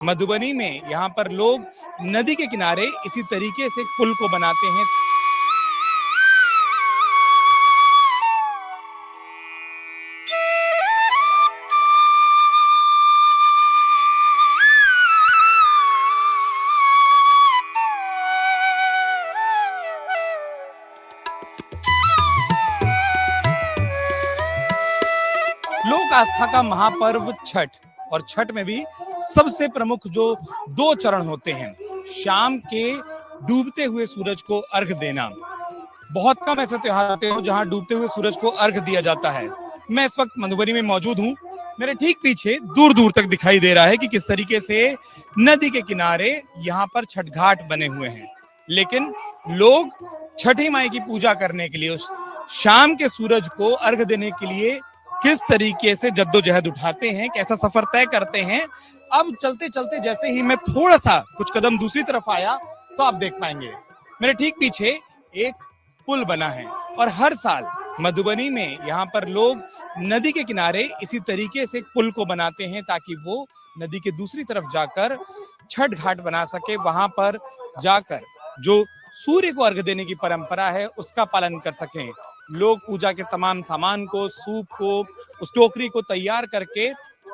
मधुबनी में यहाँ पर लोग नदी के किनारे इसी तरीके से पुल को बनाते हैं। लोक आस्था का महापर्व छठ, और छठ में भी सबसे प्रमुख जो दो चरण होते हैं, शाम के डूबते हुए सूरज को अर्घ देना। बहुत कम ऐसे त्योहार होते हैं जहां डूबते हुए सूरज को अर्घ दिया जाता है। मैं इस वक्त मधुबनी में मौजूद हूं। मेरे ठीक पीछे दूर दूर तक दिखाई दे रहा है कि किस तरीके से नदी के किनारे यहाँ पर छठ घाट बने हुए हैं, लेकिन लोग छठी माई की पूजा करने के लिए, उस शाम के सूरज को अर्घ देने के लिए किस तरीके से जद्दोजहद उठाते हैं, कैसा सफर तय करते हैं। अब चलते चलते जैसे ही मैं थोड़ा सा कुछ कदम दूसरी तरफ आया तो आप देख पाएंगे मेरे ठीक पीछे एक पुल बना है, और हर साल मधुबनी में यहाँ पर लोग नदी के किनारे इसी तरीके से पुल को बनाते हैं ताकि वो नदी के दूसरी तरफ जाकर छठ घाट बना सके। वहां पर जाकर जो सूर्य को अर्घ देने की परंपरा है उसका पालन कर सकें। लोग पूजा के तमाम सामान को, सूप को, उस टोकरी को तैयार करके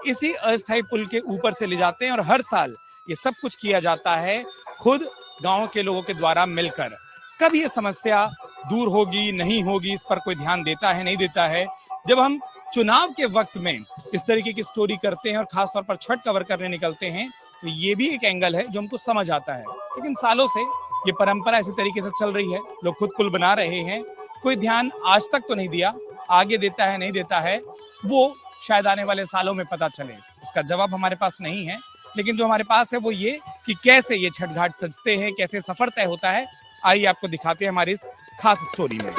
इसी अस्थायी पुल के ऊपर से ले जाते हैं, और हर साल ये सब कुछ किया जाता है खुद गांव के लोगों के द्वारा मिलकर। कब ये समस्या दूर होगी, नहीं होगी, इस पर कोई ध्यान देता है, नहीं देता है। जब हम चुनाव के वक्त में इस तरीके की स्टोरी करते हैं और खासतौर पर छठ कवर करने निकलते हैं तो ये भी एक एंगल है जो हमको समझ आता है। लेकिन सालों से ये परंपरा इसी तरीके से चल रही है, लोग खुद पुल बना रहे हैं। कोई ध्यान आज तक तो नहीं दिया, आगे देता है नहीं देता है वो शायद आने वाले सालों में पता चले। इसका जवाब हमारे पास नहीं है, लेकिन जो हमारे पास है वो ये कि कैसे ये छठ घाट सजते हैं, कैसे सफर तय होता है। आइए आपको दिखाते हैं हमारी इस खास स्टोरी में।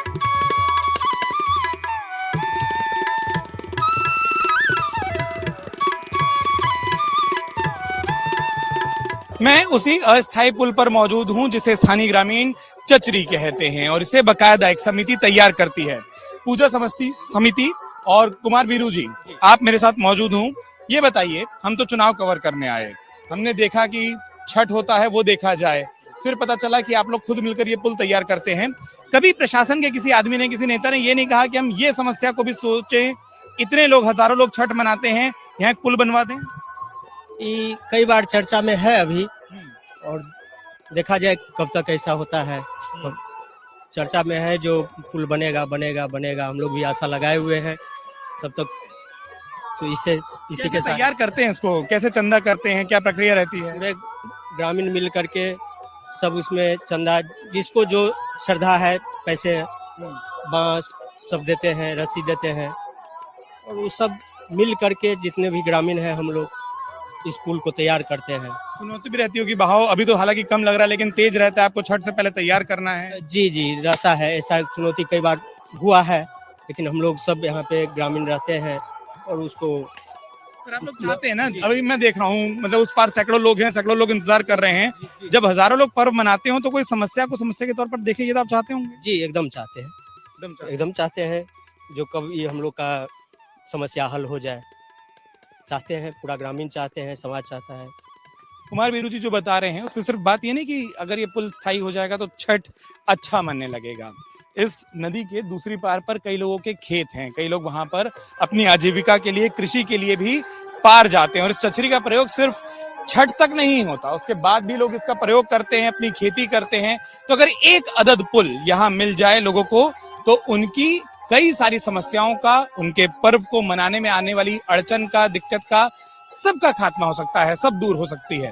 मैं उसी अस्थायी पुल पर मौजूद हूं जिसे स्थानीय ग्रामीण चचरी कहते हैं, और इसे बकायदा एक समिति तैयार करती है, पूजा समिति। और कुमार बीरू जी, आप मेरे साथ मौजूद हूं। ये बताइए, हम तो चुनाव कवर करने आए, हमने देखा कि छठ होता है वो देखा जाए, फिर पता चला कि आप लोग खुद मिलकर ये पुल तैयार करते हैं। कभी प्रशासन के किसी आदमी ने, किसी नेता ने ये नहीं कहा कि हम ये समस्या को भी सोचें, इतने लोग, हजारों लोग छठ मनाते हैं, यहाँ एक पुल बनवा दें? ये कई बार चर्चा में है अभी, और देखा जाए कब तक ऐसा होता है। और चर्चा में है जो पुल बनेगा बनेगा बनेगा, हम लोग भी आशा लगाए हुए हैं तब तक। तो इसी के साथ तैयार करते हैं इसको, कैसे चंदा करते हैं, क्या प्रक्रिया रहती है? पूरे ग्रामीण मिल करके सब उसमें चंदा, जिसको जो श्रद्धा है, पैसे, बांस सब देते हैं, रस्सी देते हैं, और वो सब मिल करके जितने भी ग्रामीण हैं हम लोग इस पुल को तैयार करते हैं। चुनौती भी रहती होगी, बहाव अभी तो हालांकि कम लग रहा है लेकिन तेज रहता है, आपको छठ से पहले तैयार करना है। जी जी रहता है, ऐसा चुनौती कई बार हुआ है, लेकिन हम लोग सब यहाँ पे ग्रामीण रहते हैं और उसको। पर आप लोग चाहते हैं ना, अभी मैं देख रहा हूँ, मतलब उस पार सैकड़ों लोग हैं, सैकड़ों लोग इंतजार कर रहे हैं। जब हजारों लोग पर्व मनाते हो तो कोई समस्या को समस्या के तौर पर देखे, ये तो आप चाहते होंगे? जी एकदम चाहते हैं, एकदम चाहते हैं जो कब ये हम लोग का समस्या हल हो जाए, चाहते हैं, पूरा ग्रामीण चाहते हैं, समाज चाहता है। कुमार बीरू जी जो बता रहे हैं उसमें सिर्फ बात ये नहीं कि अगर ये पुल स्थायी हो जाएगा तो छठ अच्छा मनने लगेगा। इस नदी के दूसरी पार पर कई लोगों के खेत हैं, कई लोग वहां पर अपनी आजीविका के लिए, कृषि के लिए भी पार जाते हैं, और इस चचरी का प्रयोग सिर्फ छठ तक नहीं होता, उसके बाद भी लोग इसका प्रयोग करते हैं, अपनी खेती करते हैं। तो अगर एक अदद पुल यहाँ मिल जाए लोगों को तो उनकी कई सारी समस्याओं का, उनके पर्व को मनाने में आने वाली अड़चन का, दिक्कत का, सबका खात्मा हो सकता है, सब दूर हो सकती है।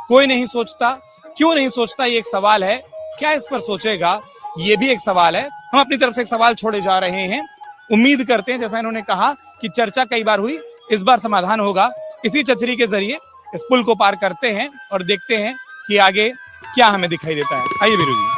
कोई नहीं सोचता, क्यों नहीं सोचता, ये एक सवाल है। क्या इस पर सोचेगा, ये भी एक सवाल है। हम अपनी तरफ से एक सवाल छोड़े जा रहे हैं। उम्मीद करते हैं, जैसा इन्होंने कहा कि चर्चा कई बार हुई, इस बार समाधान होगा। इसी चचरी के जरिए इस पुल को पार करते हैं और देखते हैं कि आगे क्या हमें दिखाई देता है। आइए बीरू जी।